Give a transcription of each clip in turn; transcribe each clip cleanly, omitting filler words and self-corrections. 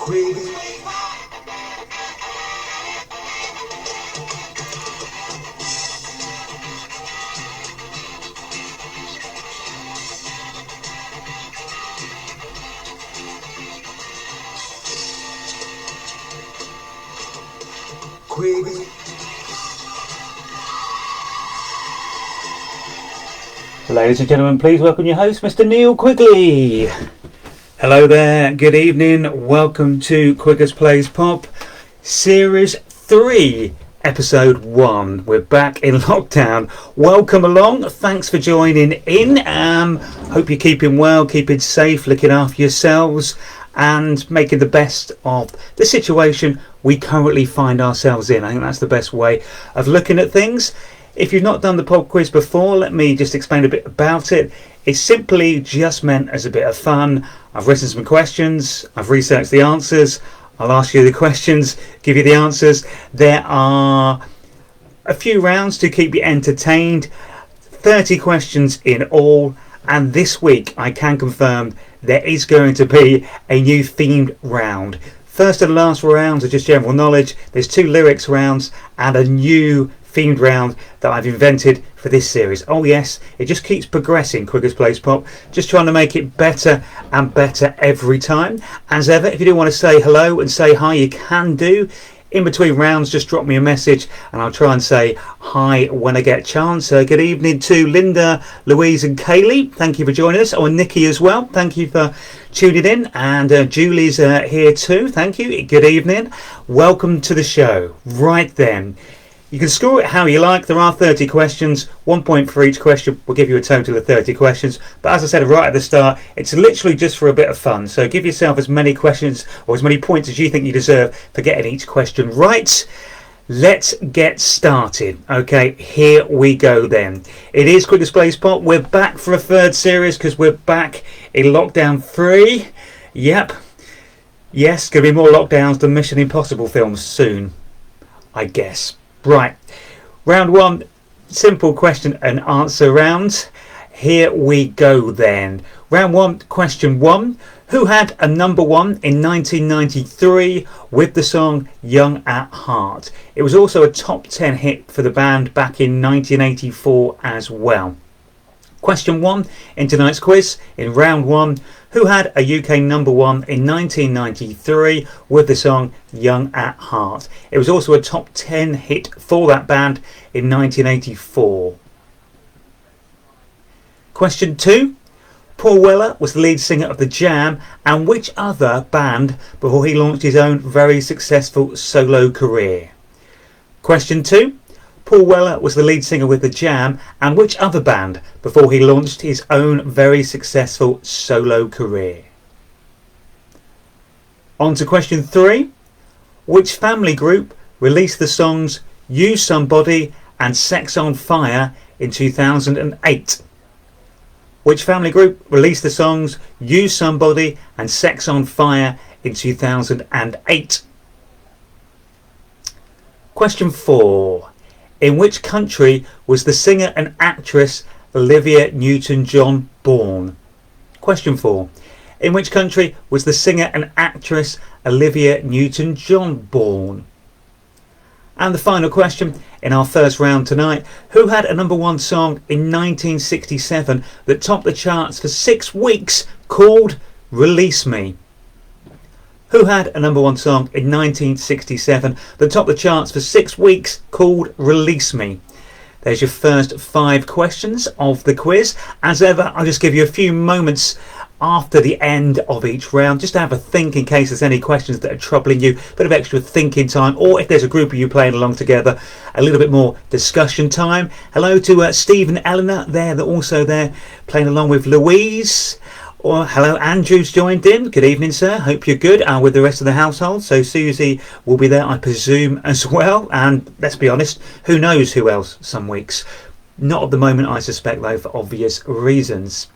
Quigger. Quigger. Ladies and gentlemen, please welcome your host, Mr. Neil Quigley. Hello there, good evening, welcome to Quigger's Plays Pop, Series 3, Episode 1. We're back in lockdown. Welcome along, thanks for joining in. Hope you're keeping well, keeping safe, looking after yourselves, and making the best of the situation we currently find ourselves in. I think that's the best way of looking at things. If you've not done the pop quiz before, let me just explain a bit about it. It's simply just meant as a bit of fun. I've written some questions, I've researched the answers, I'll ask you the questions, give you the answers. There are a few rounds to keep you entertained, 30 questions in all, and this week I can confirm there is going to be a new themed round. First and last rounds are just general knowledge. There's 2 lyrics rounds and a new themed round that I've invented for this series. Oh yes, it just keeps progressing, Quigger's Plays Pop, just trying to make it better and better every time. As ever, if you do want to say hello and say hi, you can do. In between rounds, just drop me a message and I'll try and say hi when I get a chance. Good evening to Linda, Louise and Kaylee. Thank you for joining us. Oh, and Nikki as well. Thank you for tuning in. And Julie's here too. Thank you. Good evening. Welcome to the show. Right then. You can score it how you like. There are 30 questions, 1 point for each question. We'll give you a total of 30 questions. But as I said right at the start, it's literally just for a bit of fun. So give yourself as many questions or as many points as you think you deserve for getting each question right. Let's get started. Okay, here we go then. It is Quigger's Plays Pop. We're back for a third series because we're back in lockdown 3. Yep. Yes, going to be more lockdowns than Mission Impossible films soon, I guess. Right, round 1, simple question and answer round. Here we go then. Round 1, question 1. Who had a number 1 in 1993 with the song Young at Heart? It was also a top 10 hit for the band back in 1984 as well. Question 1 in tonight's quiz. In round 1, who had a UK number 1 in 1993 with the song Young at Heart? It was also a top 10 hit for that band in 1984. Question 2. Paul Weller was the lead singer of The Jam and which other band before he launched his own very successful solo career? Question 2. Paul Weller was the lead singer with The Jam and which other band before he launched his own very successful solo career? On to question 3. Which family group released the songs Use Somebody and Sex on Fire in 2008? Which family group released the songs Use Somebody and Sex on Fire in 2008? Question 4. In which country was the singer and actress Olivia Newton-John born? Question 4. In which country was the singer and actress Olivia Newton-John born? And the final question in our first round tonight. Who had a number 1 song in 1967 that topped the charts for 6 weeks called Release Me? Who had a number 1 song in 1967 that topped the charts for 6 weeks called Release Me? There's your first 5 questions of the quiz. As ever, I'll just give you a few moments after the end of each round just to have a think in case there's any questions that are troubling you, a bit of extra thinking time, or if there's a group of you playing along together, a little bit more discussion time. Hello to Steve and Eleanor, they're also there playing along with Louise. Or hello, Andrew's joined in. Good evening, sir. Hope you're good with the rest of the household. So Susie will be there, I presume, as well. And let's be honest, who knows who else some weeks. Not at the moment, I suspect, though, for obvious reasons.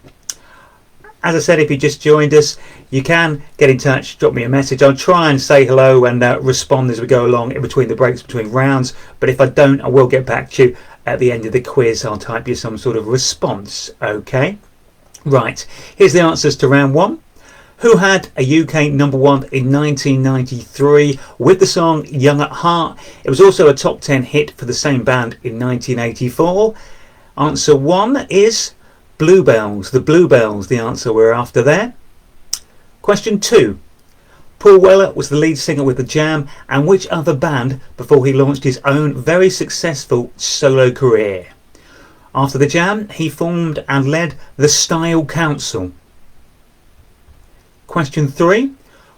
As I said, if you just joined us, you can get in touch, drop me a message. I'll try and say hello and respond as we go along in between the breaks, between rounds. But if I don't, I will get back to you at the end of the quiz. I'll type you some sort of response. Okay. Right. Here's the answers to round 1. who had a UK number one in 1993 with the song Young at Heart. It was also a top 10 hit for the same band in 1984. Answer 1 is Bluebells. The Bluebells, the answer we're after there. Question 2. Paul Weller was the lead singer with The Jam, and which other band before he launched his own very successful solo career? After The Jam, he formed and led the Style Council. Question 3.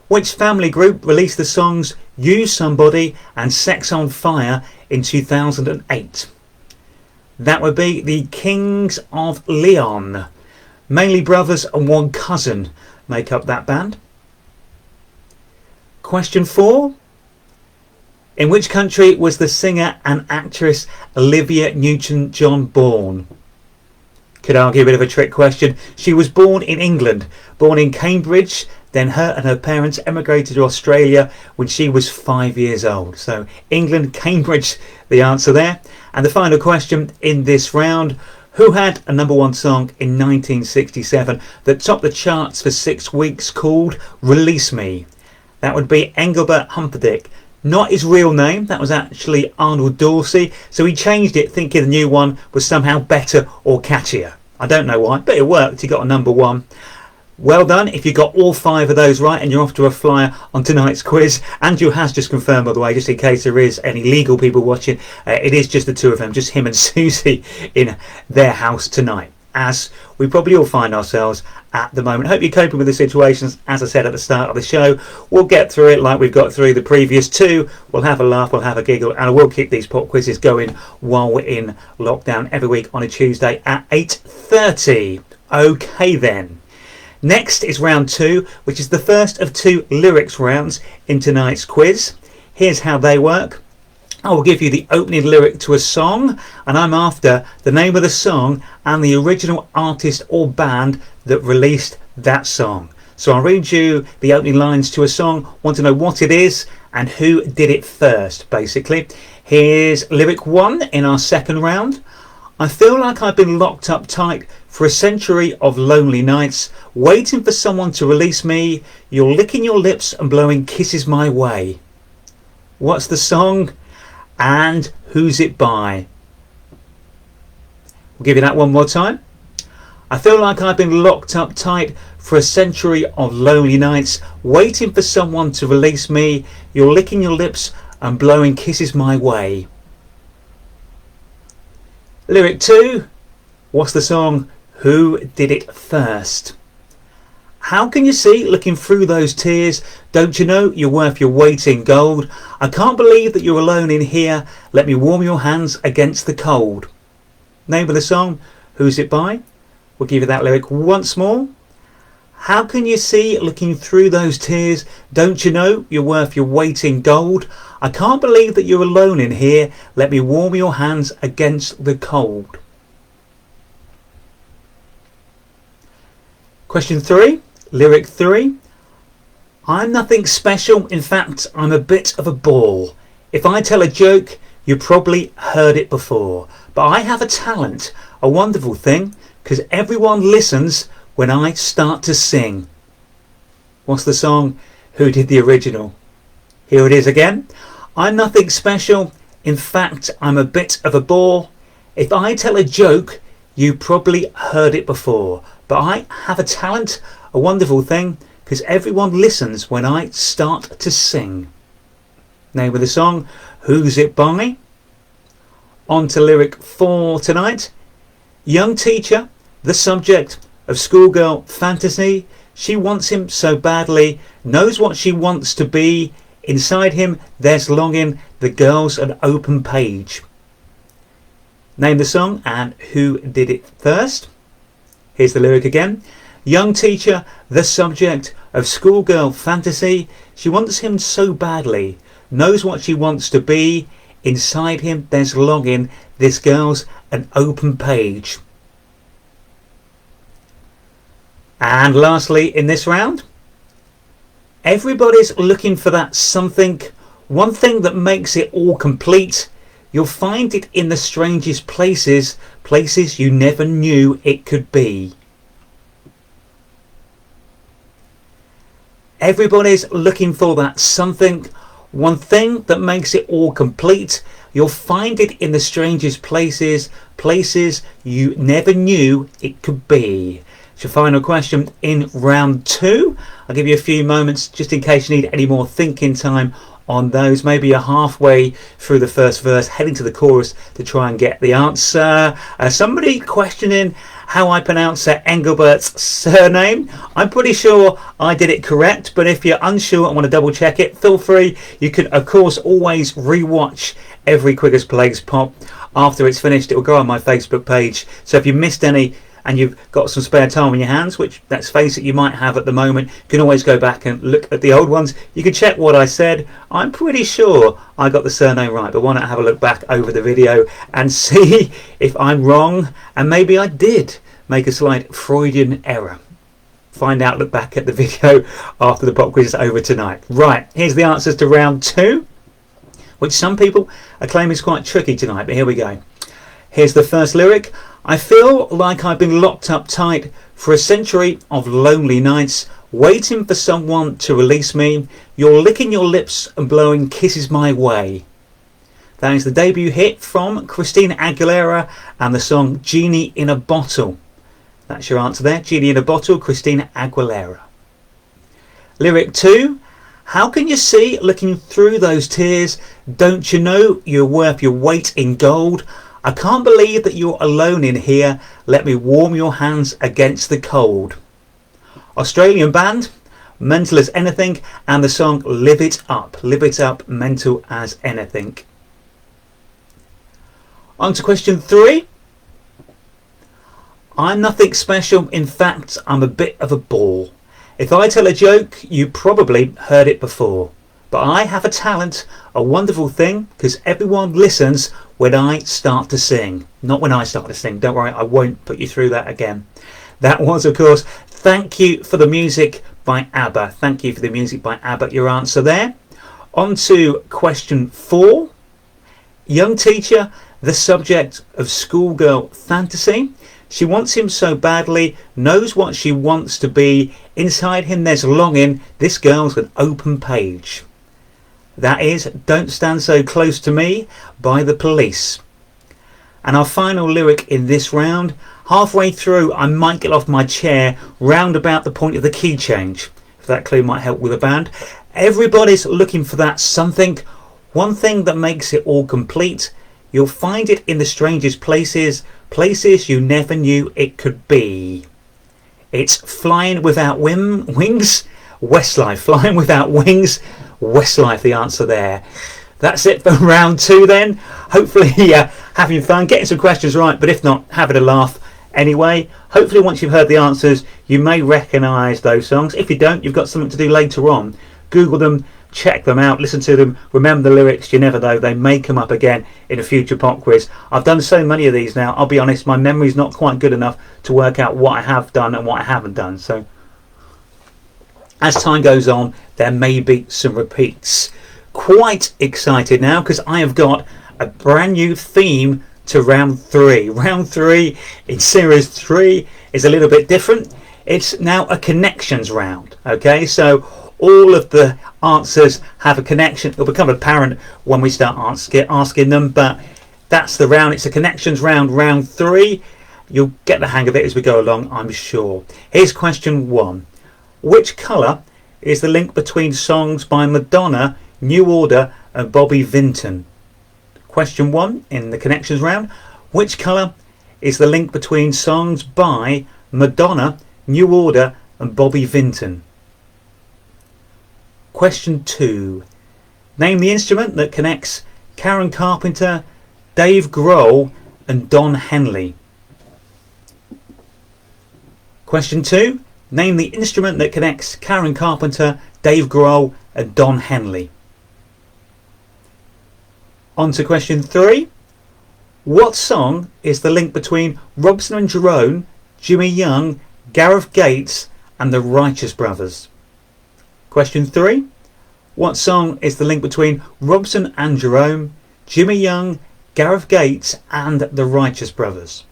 Which family group released the songs Use Somebody and Sex on Fire in 2008? That would be the Kings of Leon. Mainly brothers and one cousin make up that band. Question 4. In which country was the singer and actress Olivia Newton-John born? Could argue a bit of a trick question. She was born in England, born in Cambridge. Then her and her parents emigrated to Australia when she was 5 years old. So England, Cambridge, the answer there. And the final question in this round. Who had a number one song in 1967 that topped the charts for 6 weeks called Release Me? That would be Engelbert Humperdinck. Not his real name, that was actually Arnold Dorsey, so he changed it thinking the new one was somehow better or catchier. I don't know why, but it worked. He got a number one. Well done if you got all 5 of those right, and you're off to a flyer on tonight's quiz. Andrew has just confirmed, by the way, just in case there is any legal people watching, it is just the two of them, just him and Susie in their house tonight, as we probably all find ourselves at the moment. Hope you're coping with the situations. As I said at the start of the show, we'll get through it like we've got through the previous 2. We'll have a laugh, we'll have a giggle, and we'll keep these pop quizzes going while we're in lockdown every week on a Tuesday at 8:30. Okay then. Next is round 2, which is the first of 2 lyrics rounds in tonight's quiz. Here's how they work. I will give you the opening lyric to a song, and I'm after the name of the song and the original artist or band that released that song. So I'll read you the opening lines to a song, want to know what it is and who did it first, basically. Here's lyric 1 in our second round. I feel like I've been locked up tight for a century of lonely nights, waiting for someone to release me. You're licking your lips and blowing kisses my way. What's the song? And who's it by? We'll give you that one more time. I feel like I've been locked up tight for a century of lonely nights, waiting for someone to release me. You're licking your lips and blowing kisses my way. Lyric 2. What's the song? Who did it first? How can you see looking through those tears? Don't you know you're worth your weight in gold? I can't believe that you're alone in here. Let me warm your hands against the cold. Name of the song. Who's it by? We'll give you that lyric once more. How can you see looking through those tears? Don't you know you're worth your weight in gold? I can't believe that you're alone in here. Let me warm your hands against the cold. Question 3. Lyric 3. I'm nothing special, in fact I'm a bit of a bore. If I tell a joke, you probably heard it before. But I have a talent, a wonderful thing, 'cause everyone listens when I start to sing. What's the song? Who did the original? Here it is again. I'm nothing special, in fact I'm a bit of a bore. If I tell a joke, you probably heard it before. But I have a talent, a wonderful thing, 'cause everyone listens when I start to sing. Name of the song. Who's it by? On to lyric 4 tonight. Young teacher, the subject of schoolgirl fantasy. She wants him so badly, knows what she wants to be. Inside him there's longing, the girl's an open page. Name the song and who did it first. Here's the lyric again. Young teacher, the subject of schoolgirl fantasy. She wants him so badly, knows what she wants to be. Inside him there's longing, this girl's an open page. And lastly in this round, everybody's looking for that something, one thing that makes it all complete. You'll find it in the strangest places, places you never knew it could be. Everybody's looking for that something, one thing that makes it all complete. You'll find it in the strangest places, places you never knew it could be. It's your final question in round 2. I'll give you a few moments just in case you need any more thinking time on those. Maybe you're halfway through the first verse, heading to the chorus to try and get the answer. Somebody questioning how I pronounce Engelbert's surname. I'm pretty sure I did it correct, but if you're unsure and want to double check it, feel free. You can of course always rewatch every Quigger's Plays Pop. After it's finished, it will go on my Facebook page, so if you missed any and you've got some spare time on your hands, which let's face it, you might have at the moment, you can always go back and look at the old ones. You can check what I said. I'm pretty sure I got the surname right, but why not have a look back over the video and see if I'm wrong, and maybe I did make a slight Freudian error. Find out, look back at the video after the pop quiz is over tonight. Right, here's the answers to round 2, which some people are claiming is quite tricky tonight, but here we go. Here's the first lyric. I feel like I've been locked up tight for a century of lonely nights, waiting for someone to release me. You're licking your lips and blowing kisses my way. That is the debut hit from Christina Aguilera and the song Genie in a Bottle. That's your answer there, Genie in a Bottle, Christina Aguilera. Lyric 2. How can you see looking through those tears? Don't you know you're worth your weight in gold? I can't believe that you're alone in here. Let me warm your hands against the cold. Australian band, Mental as Anything, and the song Live It Up. Live It Up, Mental as Anything. On to question 3. I'm nothing special. In fact, I'm a bit of a bore. If I tell a joke, you probably heard it before. But I have a talent, a wonderful thing, because everyone listens when I start to sing. Not when I start to sing, don't worry, I won't put you through that again. That was, of course, Thank You for the Music by ABBA. Thank You for the Music by ABBA, your answer there. On to question 4. Young teacher, the subject of schoolgirl fantasy. She wants him so badly, knows what she wants to be. Inside him there's longing, this girl's an open page. That is Don't Stand So Close to Me by The Police. And our final lyric in this round. Halfway through I might get off my chair, round about the point of the key change. If that clue might help with the band. Everybody's looking for that something, one thing that makes it all complete. You'll find it in the strangest places, places you never knew it could be. It's Flying Without Wings, Westlife. Flying Without Wings, Westlife, the answer there. That's it for round 2 then. Hopefully having fun, getting some questions right, but if not, having a laugh anyway. Hopefully once you've heard the answers, you may recognise those songs. If you don't, you've got something to do later on. Google them, check them out, listen to them, remember the lyrics. You never know, they may come up again in a future pop quiz. I've done so many of these now, I'll be honest, my memory's not quite good enough to work out what I have done and what I haven't done. So as time goes on, there may be some repeats. Quite excited now because I have got a brand new theme to round 3. Round 3 in series 3 is a little bit different. It's now a connections round. Okay, so all of the answers have a connection. It'll become apparent when we start asking them, but that's the round. It's a connections round, round 3. You'll get the hang of it as we go along, I'm sure. Here's question 1. Which colour is the link between songs by Madonna, New Order and Bobby Vinton? Question 1 in the connections round. Which colour is the link between songs by Madonna, New Order and Bobby Vinton? Question 2. Name the instrument that connects Karen Carpenter, Dave Grohl and Don Henley. Question 2. Name the instrument that connects Karen Carpenter, Dave Grohl and Don Henley. On to question 3. What song is the link between Robson and Jerome, Jimmy Young, Gareth Gates and the Righteous Brothers? Question 3. What song is the link between Robson and Jerome, Jimmy Young, Gareth Gates and the Righteous Brothers?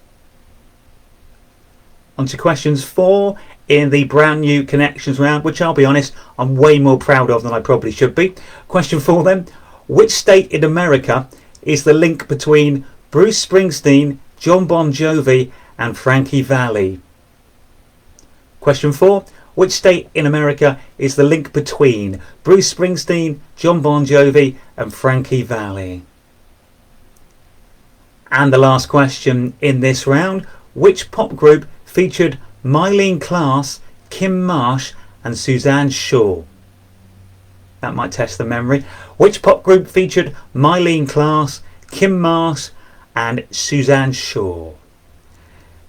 On to questions 4 in the brand new connections round, which I'll be honest, I'm way more proud of than I probably should be. Question 4 then. Which state in America is the link between Bruce Springsteen, John Bon Jovi and Frankie Valli? Question 4. Which state in America is the link between Bruce Springsteen, John Bon Jovi and Frankie Valli? And the last question in this round. Which pop group featured Mylene Klass, Kim Marsh and Suzanne Shaw? That might test the memory. Which pop group featured Mylene Klass, Kim Marsh and Suzanne Shaw?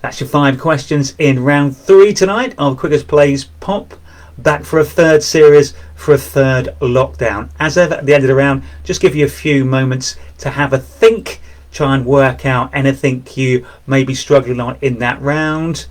That's your 5 questions in round 3 tonight of Quigger Plays Pop. Back for a third series for a third lockdown. As ever at the end of the round, just give you a few moments to have a think. Try and work out anything you may be struggling on in that round.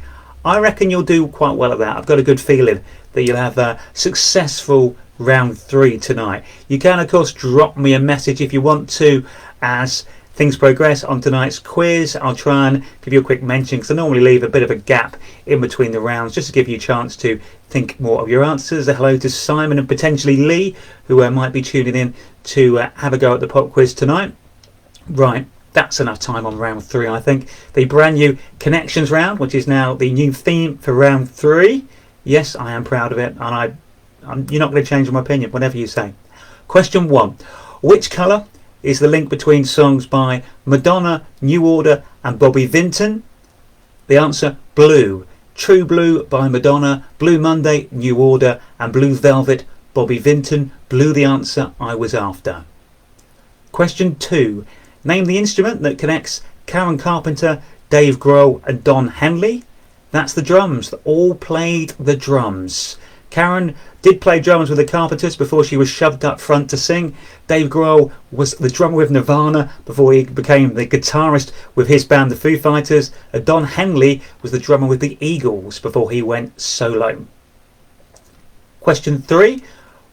I reckon you'll do quite well at that. I've got a good feeling that you'll have a successful round 3 tonight. You can of course drop me a message if you want to as things progress on tonight's quiz. I'll try and give you a quick mention because I normally leave a bit of a gap in between the rounds just to give you a chance to think more of your answers. A hello to Simon and potentially Lee who might be tuning in to have a go at the pop quiz tonight. Right. That's enough time on round 3, I think. The brand new connections round, which is now the new theme for round 3. Yes, I am proud of it, and you're not going to change my opinion, whatever you say. Question 1. Which colour is the link between songs by Madonna, New Order and Bobby Vinton? The answer, blue. True Blue by Madonna, Blue Monday, New Order and Blue Velvet, Bobby Vinton. Blue the answer I was after. Question 2. Name the instrument that connects Karen Carpenter, Dave Grohl and Don Henley. That's the drums. They all played the drums. Karen did play drums with the Carpenters before she was shoved up front to sing. Dave Grohl was the drummer with Nirvana before he became the guitarist with his band the Foo Fighters. Don Henley was the drummer with the Eagles before he went solo. Question 3.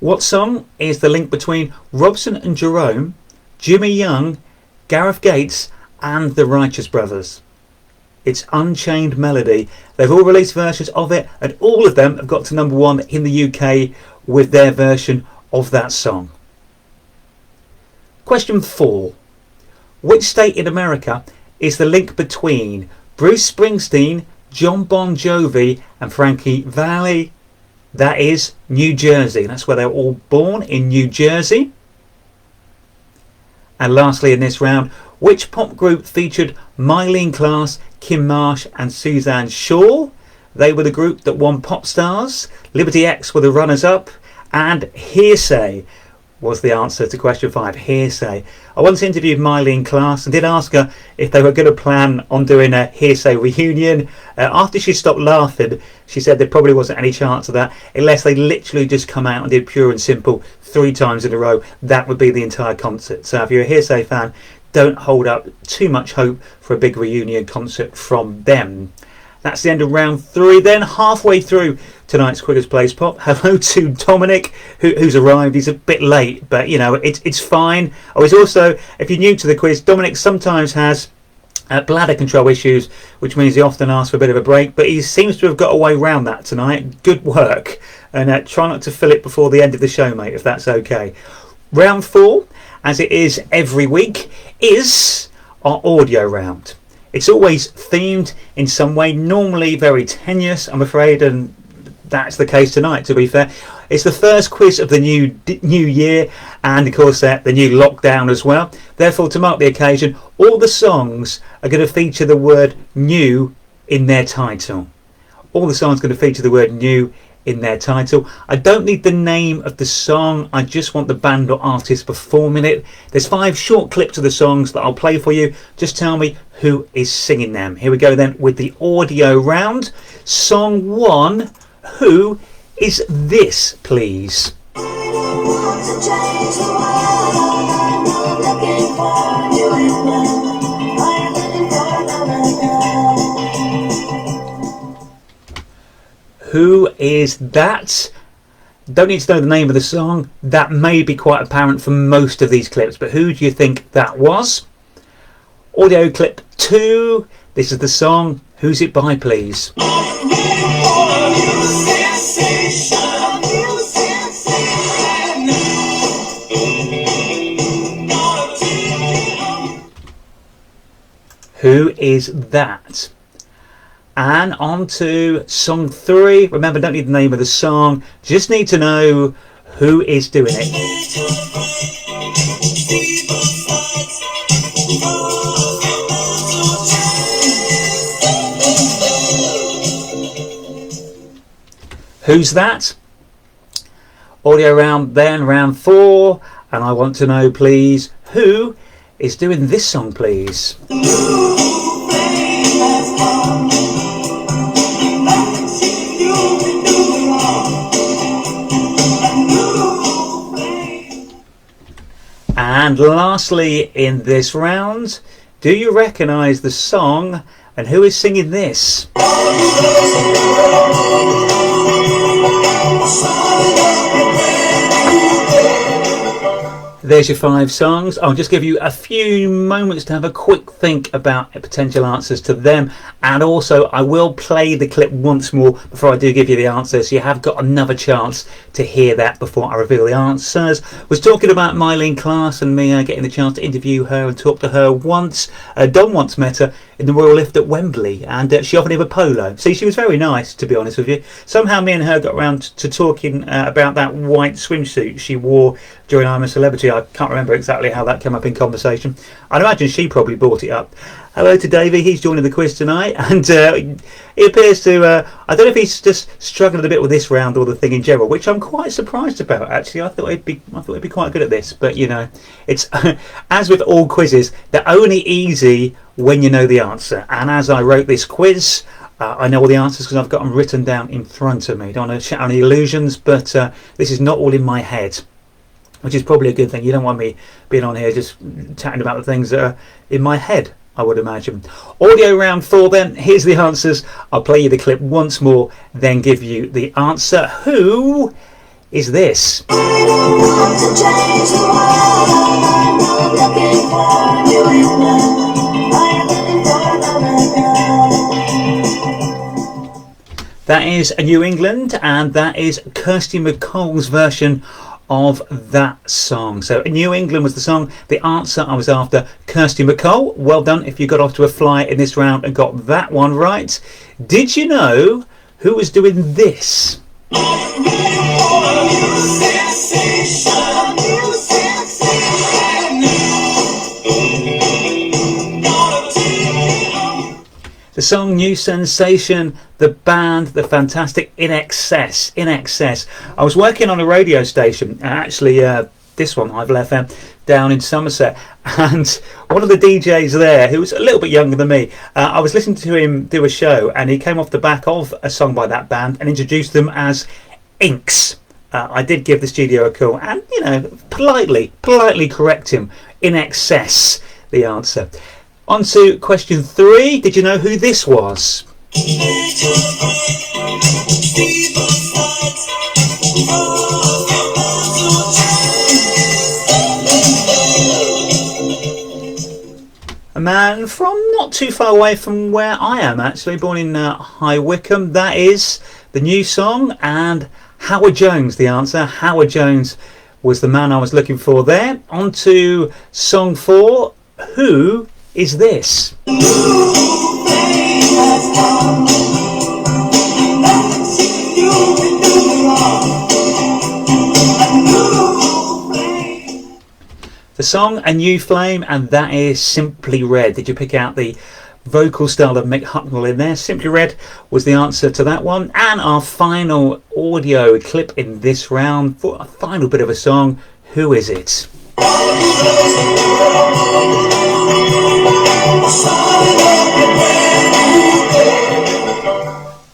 What song is the link between Robson and Jerome, Jimmy Young, Gareth Gates and the Righteous Brothers? It's Unchained Melody. They've all released versions of it and all of them have got to number 1 in the UK with their version of that song. Question 4. Which state in America is the link between Bruce Springsteen, John Bon Jovi and Frankie Valli? That is New Jersey. That's where they were all born, in New Jersey. And lastly in this round, which pop group featured Mylene Klass, Kim Marsh and Suzanne Shaw? They were the group that won Pop Stars. Liberty X were the runners-up. And Hearsay was the answer to question 5. Hearsay. I once interviewed Mylene Klass and did ask her if they were going to plan on doing a Hearsay reunion. After she stopped laughing, she said there probably wasn't any chance of that unless they literally just come out and did Pure and Simple 3 times in a row. That would be the entire concert. So if you're a Hearsay fan, don't hold up too much hope for a big reunion concert from them. That's the end of round 3 then, halfway through tonight's Quigger Plays Pop. Hello to Dominic, who's arrived. He's a bit late, but you know, it's fine. Oh, he's also, if you're new to the quiz, Dominic sometimes has bladder control issues, which means he often asks for a bit of a break, but he seems to have got a way around that tonight. Good work. And try not to fill it before the end of the show, mate, if that's okay. Round 4, as it is every week, is our audio round. It's always themed in some way, normally very tenuous, I'm afraid, and that's the case tonight, to be fair. It's the first quiz of the new year, and of course the new lockdown as well. Therefore, to mark the occasion, all the songs are going to feature the word new in their title. All the songs are going to feature the word new in their title. I don't need the name of the song, I just want the band or artist performing it. There's 5 short clips of the songs that I'll play for you. Just tell me who is singing them. Here we go then with the audio round. Song 1, who is this, please? Who is that? Don't need to know the name of the song. That may be quite apparent from most of these clips, but who do you think that was? Audio clip 2. This is the song. Who's it by, please? is that? And on to song 3. Remember, don't need the name of the song, just need to know who is doing it. Who's that? Audio round then, round 4, and I want to know, please, who is doing this song, please? And lastly in this round, do you recognise the song and who is singing this? There's your 5 songs. I'll just give you a few moments to have a quick think about potential answers to them, and also I will play the clip once more before I do give you the answer, so you have got another chance to hear that before I reveal the answers. Was talking about Mylene Class and me getting the chance to interview her and talk to her once. Don once met her in the Royal Lift at Wembley, and she offered him a polo. See, she was very nice, to be honest with you. Somehow me and her got around to talking about that white swimsuit she wore during I'm a Celebrity. I can't remember exactly how that came up in conversation. I'd imagine she probably brought it up. Hello to Davey, he's joining the quiz tonight, and he appears to, I don't know if he's just struggling a bit with this round or the thing in general, which I'm quite surprised about, actually. I thought he'd be quite good at this, but you know, it's as with all quizzes, they're only easy when you know the answer. And as I wrote this quiz, I know all the answers because I've got them written down in front of me. Don't want to shout any illusions, but this is not all in my head, which is probably a good thing. You don't want me being on here just chatting about the things that are in my head, I would imagine. Audio round 4 then. Here's the answers. I'll play you the clip once more, then give you the answer. Who is this? That is New England, and that is Kirsty MacColl's version of that song. So New England was the song. The answer I was after, Kirsty MacColl. Well done if you got off to a flyer in this round and got that one right. Did you know who was doing this? The song New Sensation, the band, the fantastic In Excess. In Excess. I was working on a radio station, actually this one, Hive FM, down in Somerset, and one of the DJs there, who was a little bit younger than me, I was listening to him do a show, and he came off the back of a song by that band and introduced them as Inks. I did give the studio a call and, you know, politely correct him. In Excess, the answer. On to question 3. Did you know who this was? A man from not too far away from where I am, actually, born in High Wycombe. That is the new song, and Howard Jones, the answer. Howard Jones was the man I was looking for there. On to song 4. Who is this? The song A New Flame, and that is Simply Red. Did you pick out the vocal style of Mick Hucknall in there? Simply Red was the answer to that one. And our final audio clip in this round for a final bit of a song. Who is it?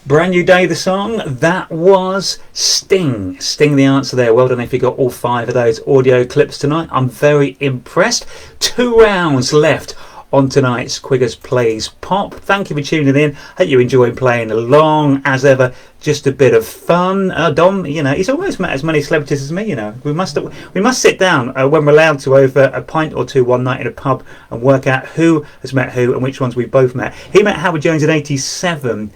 Brand New Day, the song. That was Sting. Sting, the answer there. Well done if you got all 5 of those audio clips tonight. I'm very impressed. 2 rounds left on tonight's Quiggers Plays Pop. Thank you for tuning in. Hope you enjoyed playing along. As ever, just a bit of fun. Dom, you know, he's almost met as many celebrities as me. You know, we must sit down when we're allowed to over a pint or two one night in a pub and work out who has met who and which ones we both met. He met Howard Jones in '87.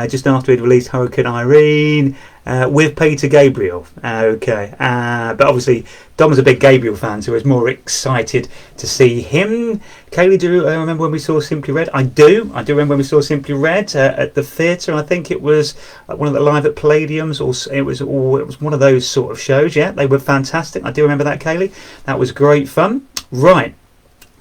Just after he'd released Hurricane Irene, with Peter Gabriel. Okay, but obviously Dom was a big Gabriel fan, so I was more excited to see him. Kaylee, do you remember when we saw Simply Red? I do remember when we saw Simply Red at the theatre. I think it was one of the Live at Palladiums, or it was one of those sort of shows. Yeah, they were fantastic. I do remember that, Kaylee. That was great fun. Right,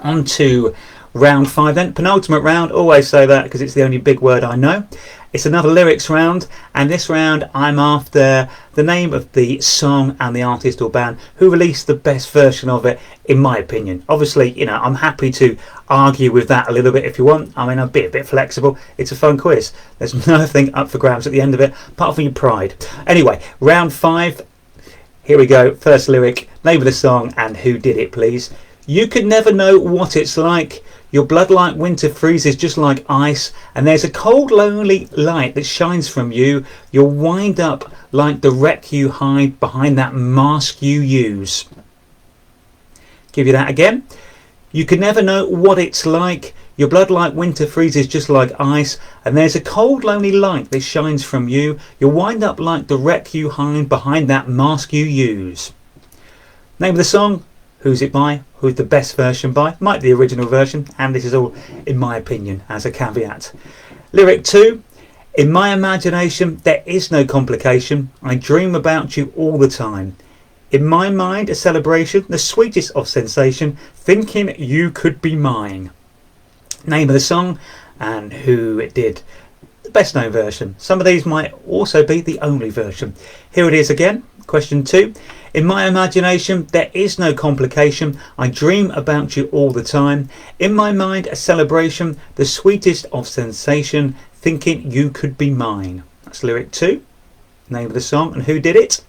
on to round 5 then, penultimate round. Always say that because it's the only big word I know. It's another lyrics round, and this round I'm after the name of the song and the artist or band who released the best version of it, in my opinion. Obviously, you know, I'm happy to argue with that a little bit if you want. I mean, I'll be a bit flexible. It's a fun quiz. There's nothing up for grabs at the end of it, apart from your pride. Anyway, round 5. Here we go. First lyric, name of the song, and who did it, please. You could never know what it's like. Your blood like winter freezes just like ice, and there's a cold lonely light that shines from you. You'll wind up like the wreck you hide behind that mask you use. Give you that again. You could never know what it's like. Your blood like winter freezes just like ice, and there's a cold lonely light that shines from you. You'll wind up like the wreck you hide behind that mask you use. Name of the song. Who's it by? Who's the best version by? Might be the original version, and this is all in my opinion as a caveat. Lyric 2. In my imagination there is no complication. I dream about you all the time. In my mind a celebration, the sweetest of sensation, thinking you could be mine. Name of the song and who it did. The best known version. Some of these might also be the only version. Here it is again. Question 2. In my imagination there is no complication. I dream about you all the time. In my mind a celebration, the sweetest of sensation, thinking you could be mine. That's lyric 2. Name of the song and who did it.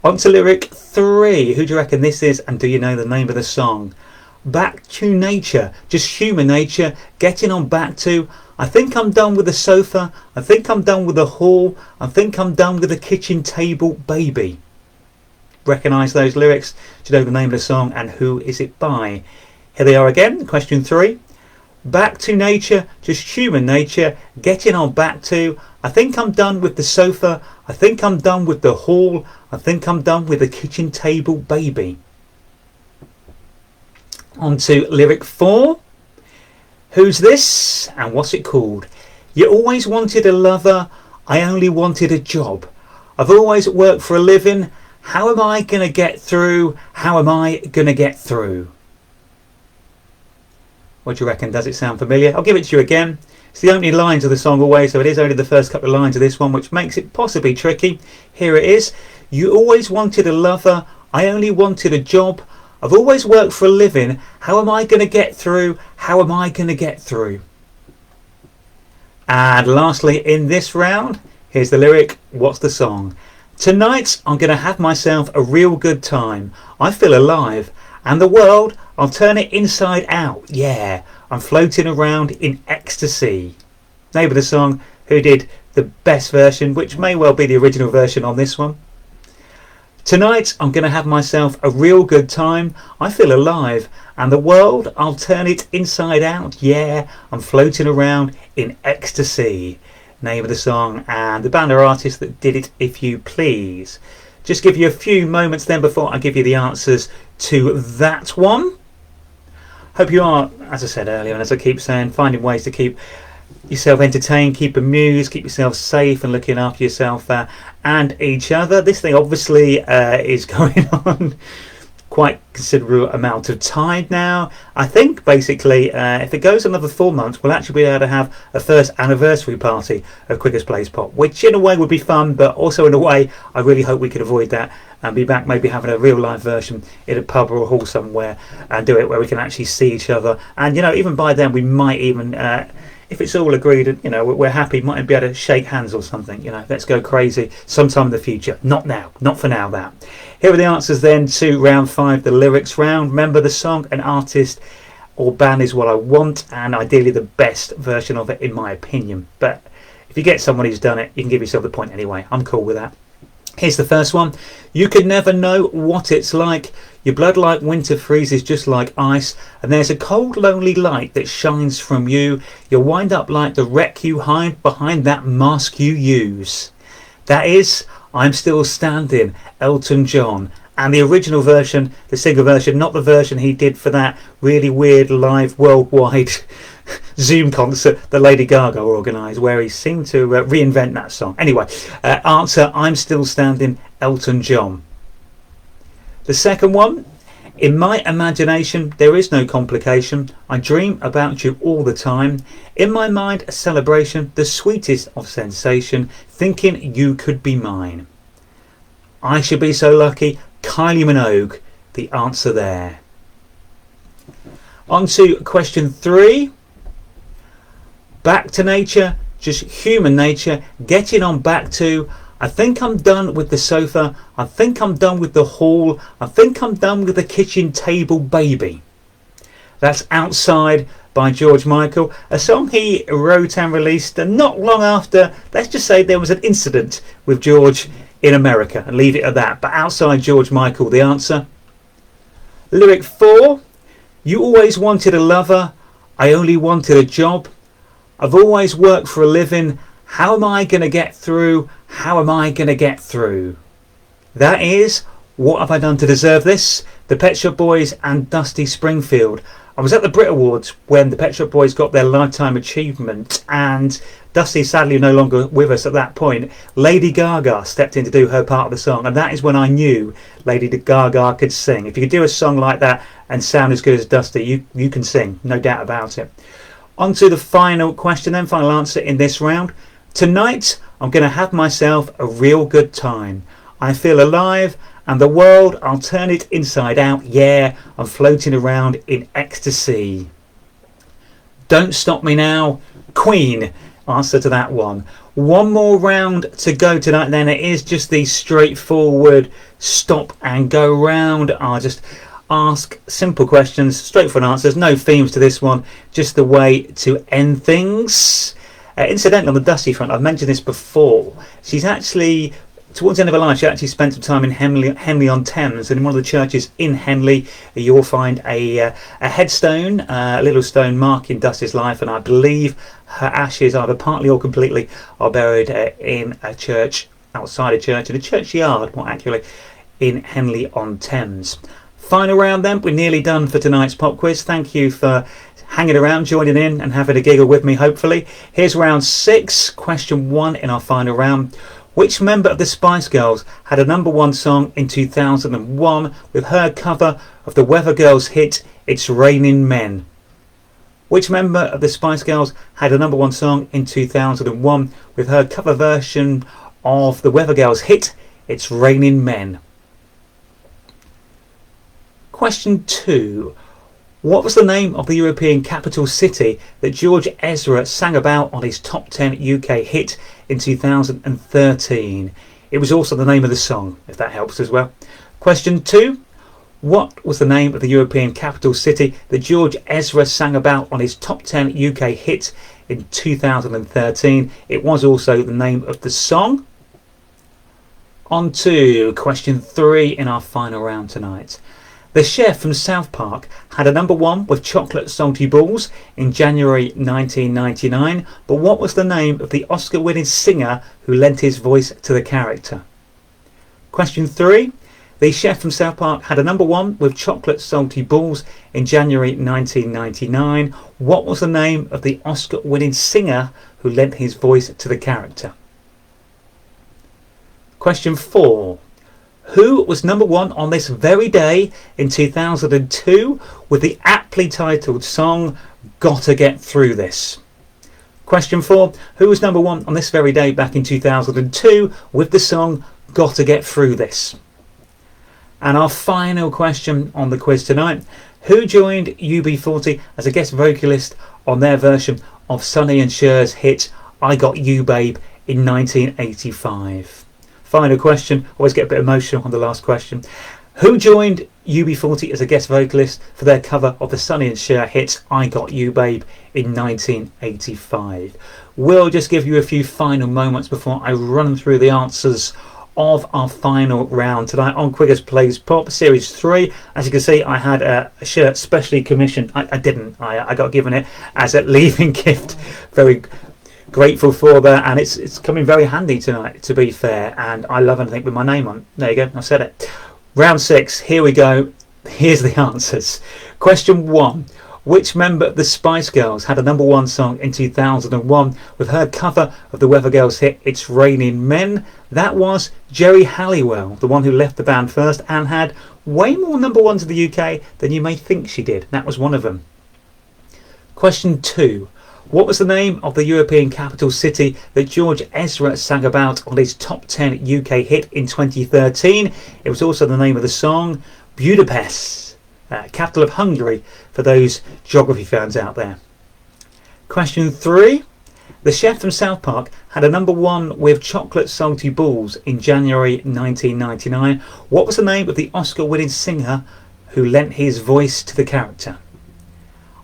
On to lyric 3. Who do you reckon this is, and do you know the name of the song? Back to nature, just human nature, getting on back to. I think I'm done with the sofa. I think I'm done with the hall. I think I'm done with the kitchen table, baby. Recognise those lyrics? Do you know the name of the song and who is it by? Here they are again. Question 3. Back to nature, just human nature, getting on back to. I think I'm done with the sofa. I think I'm done with the hall. I think I'm done with the kitchen table, baby. On to lyric 4. Who's this and what's it called? You always wanted a lover. I only wanted a job. I've always worked for a living. How am I going to get through? How am I going to get through? What do you reckon? Does it sound familiar? I'll give it to you again. It's the opening lines of the song always, so it is only the first couple of lines of this one, which makes it possibly tricky. Here it is. You always wanted a lover. I only wanted a job. I've always worked for a living. How am I going to get through? How am I going to get through? And lastly, in this round, here's the lyric. What's the song? Tonight I'm going to have myself a real good time. I feel alive. And the world, I'll turn it inside out. Yeah, I'm floating around in ecstasy. Name of the song, who did the best version, which may well be the original version on this one. Tonight I'm going to have myself a real good time. I feel alive. And the world, I'll turn it inside out. Yeah, I'm floating around in ecstasy. Name of the song and the band or artist that did it, if you please. Just give you a few moments then before I give you the answers to that one. Hope you are, as I said earlier, and as I keep saying, finding ways to keep yourself entertained, keep amused, keep yourself safe and looking after yourself and each other. This thing obviously is going on quite considerable amount of time now. I think basically if it goes another 4 months, we'll actually be able to have a first anniversary party of Quigger's Plays Pop, which in a way would be fun, but also in a way I really hope we could avoid that and be back maybe having a real live version in a pub or a hall somewhere and do it where we can actually see each other. And you know, even by then we might even if it's all agreed and you know we're happy, might be able to shake hands or something. You know, let's go crazy sometime in the future. Not now, not for now. That. Here are the answers then to round 5, the lyrics round. Remember, the song and artist or band is what I want, and ideally the best version of it in my opinion. But if you get someone who's done it, you can give yourself the point anyway. I'm cool with that. Here's the first one. You could never know what it's like. Your blood like winter freezes just like ice, and there's a cold lonely light that shines from you. You'll wind up like the wreck you hide behind that mask you use. That is I'm Still Standing, Elton John. And the original version, the single version, not the version he did for that really weird live worldwide Zoom concert that Lady Gaga organised, where he seemed to reinvent that song. Anyway, answer, I'm Still Standing, Elton John. The second one, in my imagination there is no complication. I dream about you all the time. In my mind a celebration, the sweetest of sensation, thinking you could be mine. I should be so lucky, Kylie Minogue, the answer there. On to question 3. Back to nature, just human nature, getting on back to, I think I'm done with the sofa, I think I'm done with the hall, I think I'm done with the kitchen table baby. That's Outside by George Michael, a song he wrote and released not long after, let's just say, there was an incident with George in America, and leave it at that. But Outside, George Michael, the answer. Lyric 4, you always wanted a lover, I only wanted a job. I've always worked for a living, how am I going to get through? How am I going to get through? That is What Have I Done to Deserve This? The Pet Shop Boys and Dusty Springfield. I was at the Brit Awards when the Pet Shop Boys got their Lifetime Achievement, and Dusty sadly no longer with us at that point. Lady Gaga stepped in to do her part of the song, and that is when I knew Lady Gaga could sing. If you could do a song like that and sound as good as Dusty, you can sing, no doubt about it. On to the final question then, final answer in this round. Tonight I'm going to have myself a real good time. I feel alive, and the world, I'll turn it inside out. Yeah, I'm floating around in ecstasy. Don't Stop Me Now, Queen. Answer to that one. One more round to go tonight then. It is just the straightforward stop and go round. I'll just ask simple questions, straightforward answers, no themes to this one, just the way to end things. Incidentally, on the Dusty front, I've mentioned this before, she's actually, towards the end of her life, she actually spent some time in Henley-on-Thames, and in one of the churches in Henley you'll find a headstone, a little stone marking Dusty's life, and I believe her ashes, either partly or completely, are buried in a church, outside a church, in a churchyard more accurately, in Henley-on-Thames. Final round then, we're nearly done for tonight's pop quiz. Thank you for hanging around, joining in and having a giggle with me hopefully. Here's round 6, question 1 in our final round. Which member of the Spice Girls had a #1 song in 2001 with her cover of the Weather Girls hit It's Raining Men? Which member of the Spice Girls had a #1 song in 2001 with her cover version of the Weather Girls hit It's Raining Men? Question 2. What was the name of the European capital city that George Ezra sang about on his top 10 UK hit in 2013? It was also the name of the song, if that helps as well. Question 2. What was the name of the European capital city that George Ezra sang about on his top 10 UK hit in 2013? It was also the name of the song. On to question 3 in our final round tonight. The chef from South Park had a #1 with Chocolate Salty Balls in January 1999, but what was the name of the Oscar-winning singer who lent his voice to the character? Question 3. The chef from South Park had a #1 with Chocolate Salty Balls in January 1999. What was the name of the Oscar-winning singer who lent his voice to the character? Question 4. Who was #1 on this very day in 2002 with the aptly titled song Gotta Get Through This? Question 4. Who was #1 on this very day back in 2002 with the song Gotta Get Through This? And our final question on the quiz tonight. Who joined UB40 as a guest vocalist on their version of Sonny and Cher's hit I Got You Babe in 1985? Final question, always get a bit emotional on the last question. Who joined UB40 as a guest vocalist for their cover of the Sonny and Cher hit I Got You Babe in 1985? We'll just give you a few final moments before I run through the answers of our final round tonight on Quigger's Plays Pop Series 3. As you can see, I had a shirt specially commissioned. I got given it as a leaving gift. Very Grateful for that, and it's coming very handy tonight, to be fair. And I love anything with my name on. There you go, I said it. Round 6, here we go. Here's the answers. Question 1. Which member of the Spice Girls had a #1 song in 2001 with her cover of the Weather Girls hit It's Raining Men? That was Geri Halliwell, the one who left the band first and had way more #1s in the UK than you may think she did. That was one of them. Question 2. What was the name of the European capital city that George Ezra sang about on his top 10 UK hit in 2013? It was also the name of the song, Budapest. Capital of Hungary, for those geography fans out there. Question 3. The chef from South Park had a #1 with Chocolate Salty Balls in January 1999. What was the name of the Oscar-winning singer who lent his voice to the character?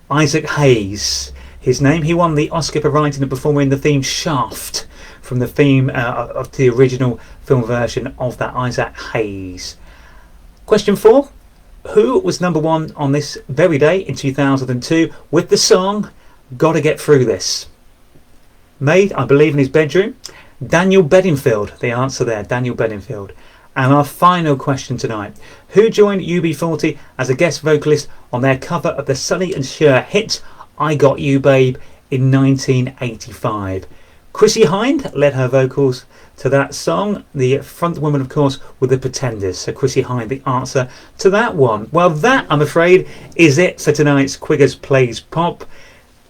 Isaac Hayes. His name. He won the Oscar for writing and performing the theme Shaft from the theme of the original film version of that, Isaac Hayes. Question 4. Who was #1 on this very day in 2002 with the song Gotta Get Through This? Made, I believe, in his bedroom. Daniel Bedingfield, the answer there, Daniel Bedingfield. And our final question tonight. Who joined UB40 as a guest vocalist on their cover of the Sonny and Cher hit I Got You Babe in 1985? Chrissie Hynde led her vocals to that song. The front woman, of course, were the Pretenders. So Chrissie Hynde, the answer to that one. Well, that, I'm afraid, is it for tonight's Quiggers Plays Pop,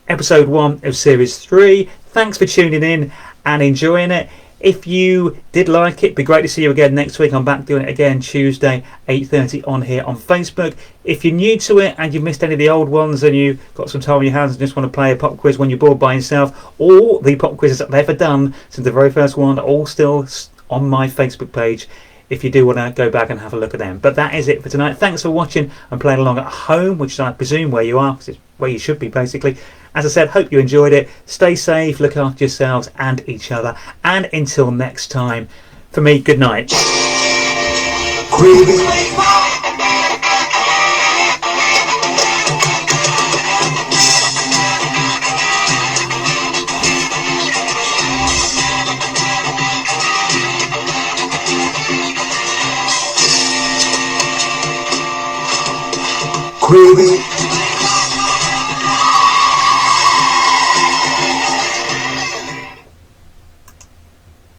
episode 1 of series 3. Thanks for tuning in and enjoying it. If you did like it, it'd be great to see you again next week. I'm back doing it again Tuesday, 8:30 on here on Facebook. If you're new to it and you've missed any of the old ones and you've got some time on your hands and just want to play a pop quiz when you're bored by yourself, all the pop quizzes I've ever done since the very first one are all still on my Facebook page, if you do want to go back and have a look at them. But that is it for tonight. Thanks for watching and playing along at home, which I presume where you are, because it's where you should be basically. As I said, hope you enjoyed it. Stay safe, look after yourselves and each other. And until next time, for me, good night. Quigger.